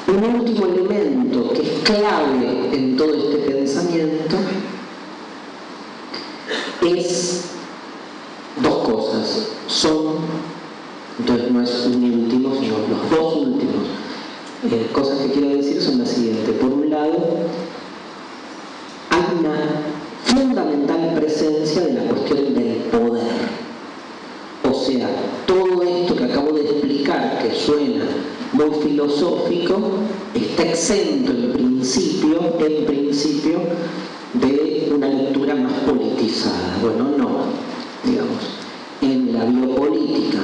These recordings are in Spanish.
Un último elemento que es clave en todo este pensamiento es dos cosas. Entonces no es un último, sino los dos últimos. Cosas que quiero decir son las siguientes. Por un lado, hay una fundamental presencia de la cuestión del poder. O sea, todo esto que acabo de explicar, que suena muy filosófico, está exento en principio, de una lectura más politizada. Bueno, no, digamos, en la biopolítica,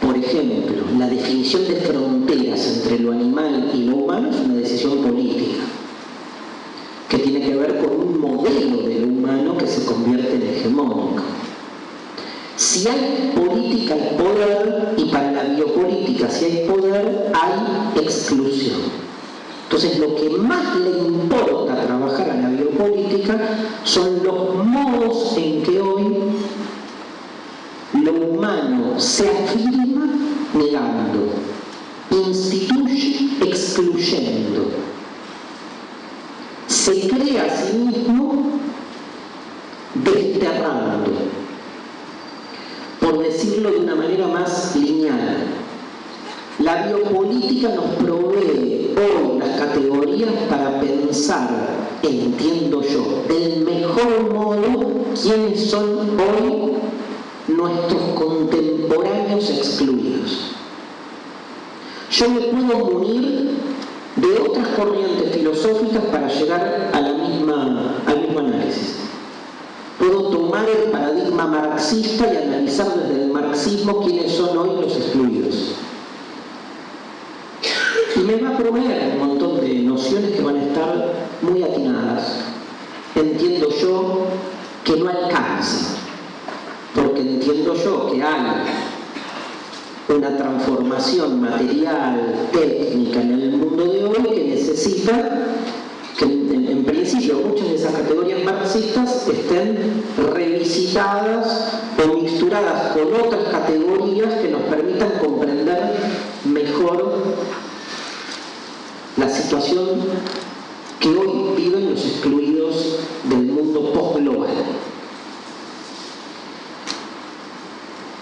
por ejemplo, la definición de fronteras entre lo animal y lo humano es una decisión política, que tiene que ver con un modelo de lo humano que se convierte en hegemónico. Si hay política, hay poder, y para la biopolítica, si hay poder, hay exclusión. Entonces, lo que más le importa trabajar a la biopolítica son los modos en que hoy lo humano se afirma negando, instituye excluyendo, se crea a sí mismo desterrando. Por decirlo de una manera más lineal, la biopolítica nos provee hoy las categorías para pensar, entiendo yo, del mejor modo quiénes son hoy nuestros contemporáneos excluidos. Yo me puedo munir de otras corrientes filosóficas para llegar a al mismo análisis. Puedo tomar el paradigma marxista y analizar desde el marxismo quiénes son hoy los excluidos. Y me va a proveer un montón de nociones que van a estar muy atinadas. Entiendo yo que no alcanza, porque entiendo yo que hay una transformación material, técnica en el mundo de hoy que necesita que en principio muchas de esas categorías marxistas estén revisitadas o mixturadas con otras categorías que nos permitan comprender mejor la situación que hoy viven los excluidos del mundo post-global.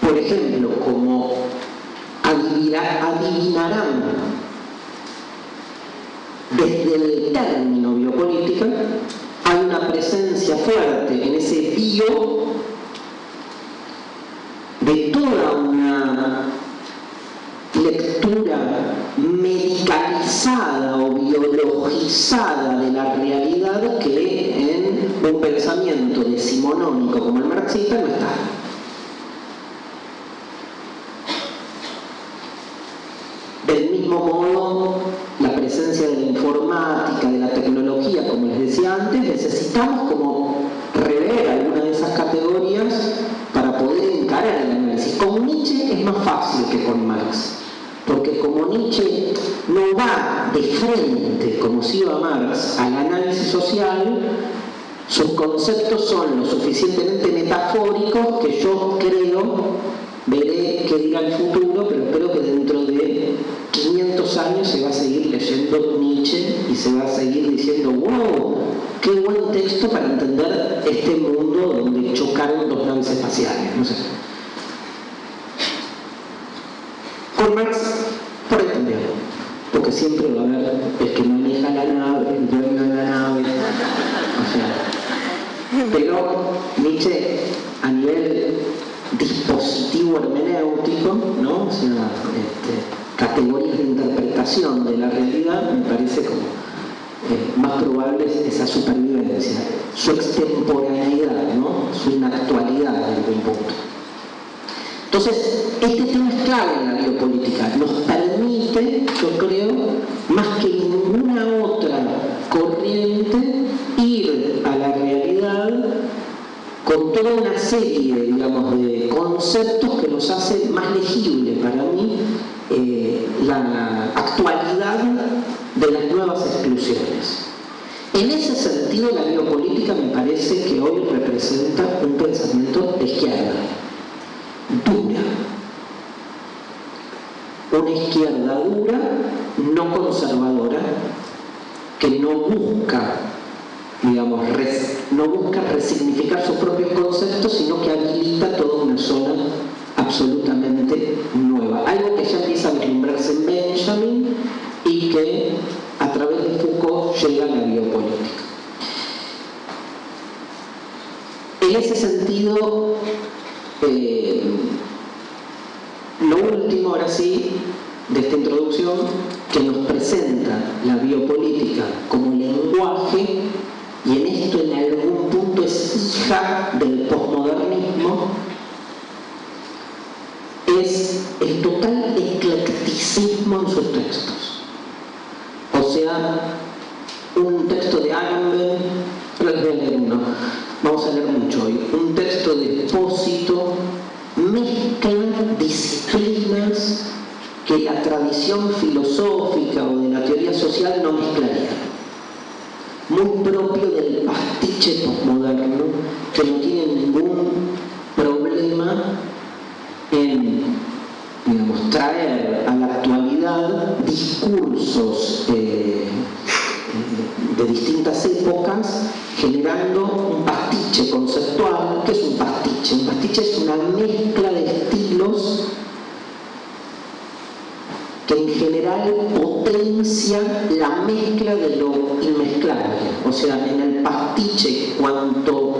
Por ejemplo, como adivinarán desde el término biopolítica, hay una presencia fuerte en ese bio de toda una lectura medicalizada o biologizada de la realidad que en un pensamiento decimonónico como el marxista no está. Del mismo modo, la presencia de la informática, de la tecnología, como les decía antes, necesitamos como rever algunas de esas categorías para poder encarar el análisis. Con Nietzsche es más fácil que con Marx, porque como Nietzsche no va de frente, como si iba Marx, al análisis social, sus conceptos son lo suficientemente metafóricos que yo creo, veré qué dirá el futuro, pero espero que dentro de 500 años se va a seguir leyendo Nietzsche y se va a seguir diciendo, wow, qué buen texto para entender este mundo donde chocaron dos naves espaciales, no sé. Con Marx, por entender, porque siempre va a haber el que maneja la nave, el dueño de la nave, o sea, pero Nietzsche a nivel dispositivo hermenéutico, ¿no? O sea, categorías de interpretación de la realidad, me parece como más probable esa supervivencia, su extemporaneidad, ¿no? Su inactualidad en algún punto. Entonces, este tema es clave en la biopolítica, nos permite, yo creo, más que ninguna otra corriente, ir a la realidad con toda una serie, digamos, de conceptos que nos hacen más legible para mí la actualidad de las nuevas exclusiones. En ese sentido, la biopolítica me parece que hoy representa un pensamiento de izquierda, dura. una izquierda dura, no conservadora, que no busca, digamos, no busca resignificar sus propios conceptos, sino que habilita toda una zona absolutamente nueva. Algo que ya empieza a vislumbrarse en Benjamin y que a través de Foucault llega a la biopolítica. En ese sentido, lo último, ahora sí, de esta introducción, que nos presenta la biopolítica como lenguaje, y en esto en algún punto es hija del posmodernismo, es el total eclecticismo en sus textos. O sea, un texto de Agamben, les voy a leer uno, vamos a leer mucho hoy, un texto de Espósito mezcla disciplinas que la tradición filosófica o de la teoría social no mezclaría. Muy propio del pastiche posmoderno, que no tiene ningún problema en, digamos, traer a la actualidad discursos de distintas épocas, generando un pastiche conceptual. ¿Qué es un pastiche? Un pastiche es una mezcla de estilos que en general potencia la mezcla de lo inmezclable. O sea, en el pastiche, cuanto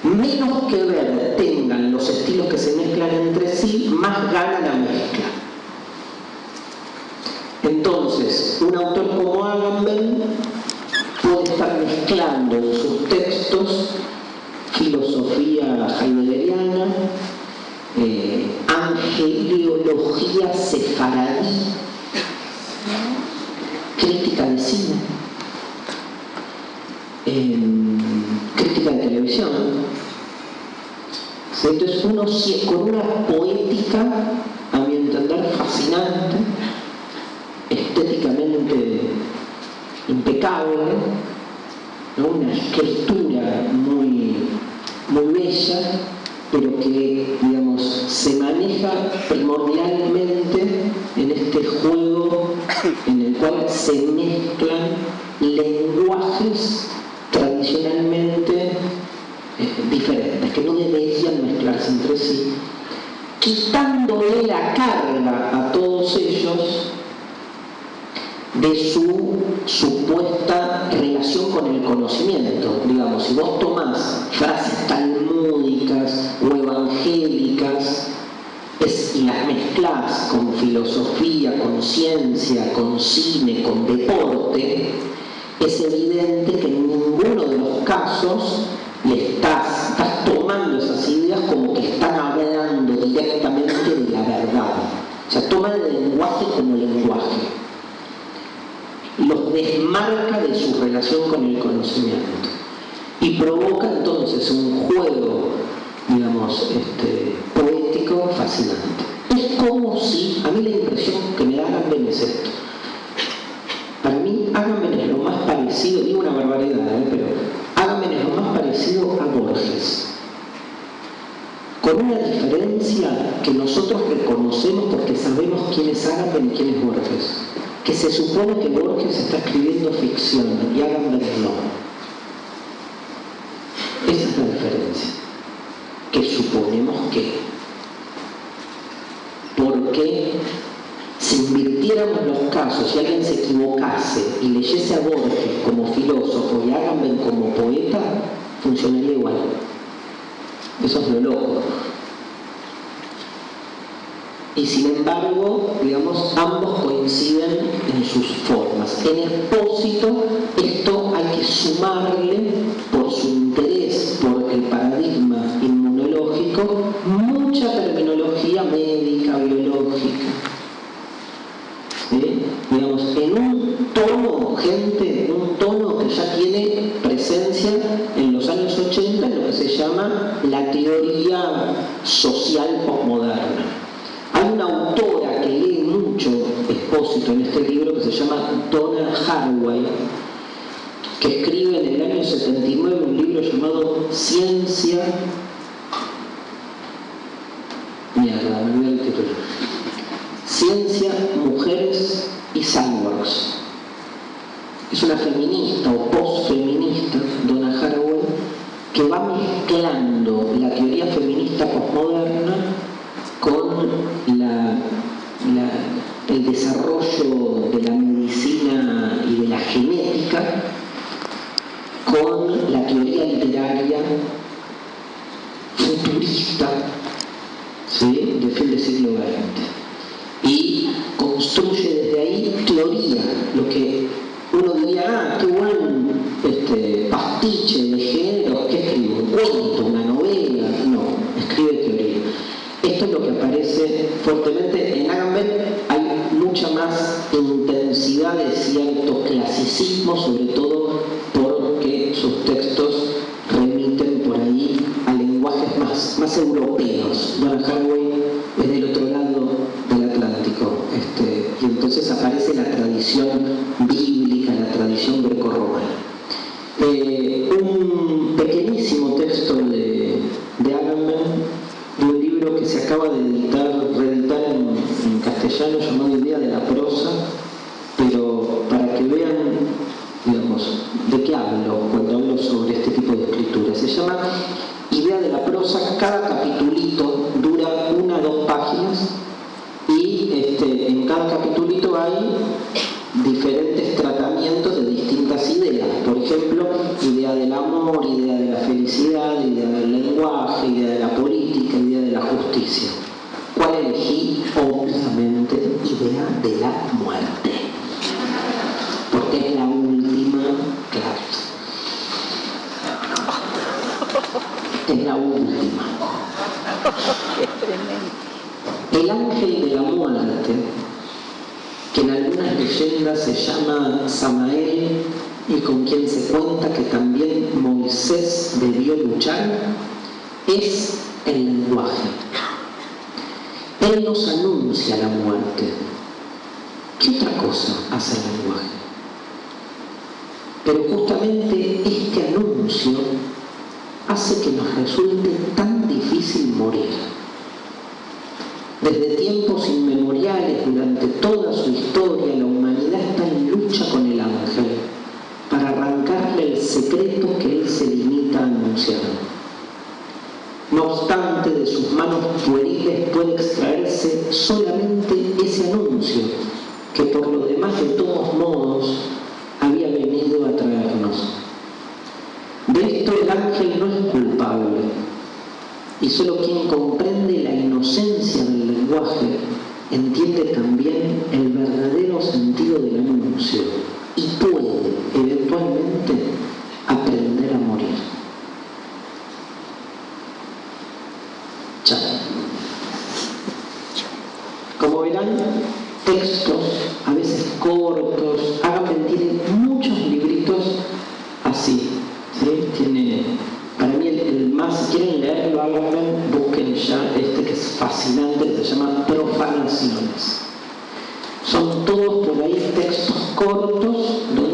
menos que ver tengan los estilos que se mezclan entre sí, más gana la mezcla. Entonces, un autor como Agamben puede estar mezclando en sus textos filosofía heideggeriana, angeliología sefaradí, crítica de cine, crítica de televisión. Entonces uno con una poética, a mi entender, fascinante, estéticamente impecable, ¿no? Una escritura muy bella, pero que, digamos, se maneja primordialmente en este juego en el cual se mezclan lenguajes tradicionalmente diferentes, que no deberían mezclarse entre sí, quitándole la carga a todos ellos de su supuesta relación con el conocimiento. Digamos, si vos tomás frases talmúdicas o evangélicas y las mezclás con filosofía, con ciencia, con cine, con deporte, es evidente que en ninguno de los casos le estás tomando esas ideas como que están hablando directamente de la verdad. O sea, toma el lenguaje como lenguaje. Los desmarca de su relación con el conocimiento y provoca entonces un juego, digamos, poético fascinante. Es como si, a mí la impresión que me da Agamben es esto. Para mí Agamben es lo más parecido, digo una barbaridad, pero Agamben es lo más parecido a Borges, con una diferencia que nosotros reconocemos porque sabemos quién es Agamben y quién es Borges, que se supone que Borges está escribiendo ficción y Agamben no. Esa es la diferencia que suponemos que, porque si invirtiéramos los casos y alguien se equivocase y leyese a Borges como filósofo y a Agamben como poeta, funcionaría igual. Eso es lo loco. Y sin embargo, digamos, ambos coinciden en sus formas. En Espósito, esto hay que sumarle, por su interés por el paradigma inmunológico, mucha terminología médica, biológica. ¿Sí? Digamos, en un tono, gente, un tono que ya tiene presencia en los años 80 en lo que se llama la teoría social posmoderna. Hay una autora que lee mucho Espósito en este libro que se llama Donna Haraway, que escribe en el año 79 un libro llamado Ciencia... Mierda, me olvidé el título. Ciencia, mujeres y cyborgs. Es una feminista o post-feminista, Donna Haraway, que va mezclando la teoría feminista postmoderna con el desarrollo de la medicina y de la genética con la teoría literaria futurista, ¿sí?, de fin del siglo XX. Y construye desde ahí teoría, lo que uno diría, qué buen pastiche de géneros, ¿qué escribe? ¿Un cuento, una novela? No, escribe teoría. Esto es lo que aparece fuertemente en Agamben. Hay mucha más intensidad de cierto clasicismo, sobre todo porque sus textos remiten por ahí a lenguajes más europeos. Donna Haraway es del otro lado del Atlántico, y entonces aparece la tradición bíblica, la tradición grecorromana. Un pequeñísimo texto de Agamben, de un libro que se acaba de reeditar en castellano, llamado Idea de la prosa, pero para que vean, digamos, de qué hablo cuando hablo sobre este tipo de escritura. Se llama Idea de la prosa. Cada capitulito dura 1 o 2 páginas y en cada capitulito hay diferentes tratamientos de distintas ideas. Por ejemplo, idea del amor, idea de la felicidad, idea del lenguaje, idea de la política, idea de la justicia. ¿Cuál elegí? Obviamente, idea de la muerte. Porque es la última clase. Es la última. El ángel de la muerte, que en algunas leyendas se llama Samael y con quien se cuenta que también Moisés debió luchar, es el lenguaje. Él nos anuncia la muerte. ¿Qué otra cosa hace el lenguaje? Pero justamente este anuncio hace que nos resulte tan difícil morir. Desde tiempos inmemoriales, durante toda su historia, la humanidad está en lucha con el ángel para arrancarle el secreto que él se limita a anunciar. No obstante, de sus manos pueriles puede extraerse solamente ese anuncio, que por lo demás, de todos modos, había venido a traernos. De esto el ángel no es culpable, y solo quien comprende la inocencia del lenguaje entiende también el verdadero sentido del anuncio y puede, eventualmente, aprender a morir. Chao. Como verán, textos, a veces cortos, Agamben tiene muchos libritos así, ¿sí? Tiene, para mí el más, si quieren leerlo, Agamben, busquen ya que es fascinante, que se llama Profanaciones. Son todos por ahí textos cortos donde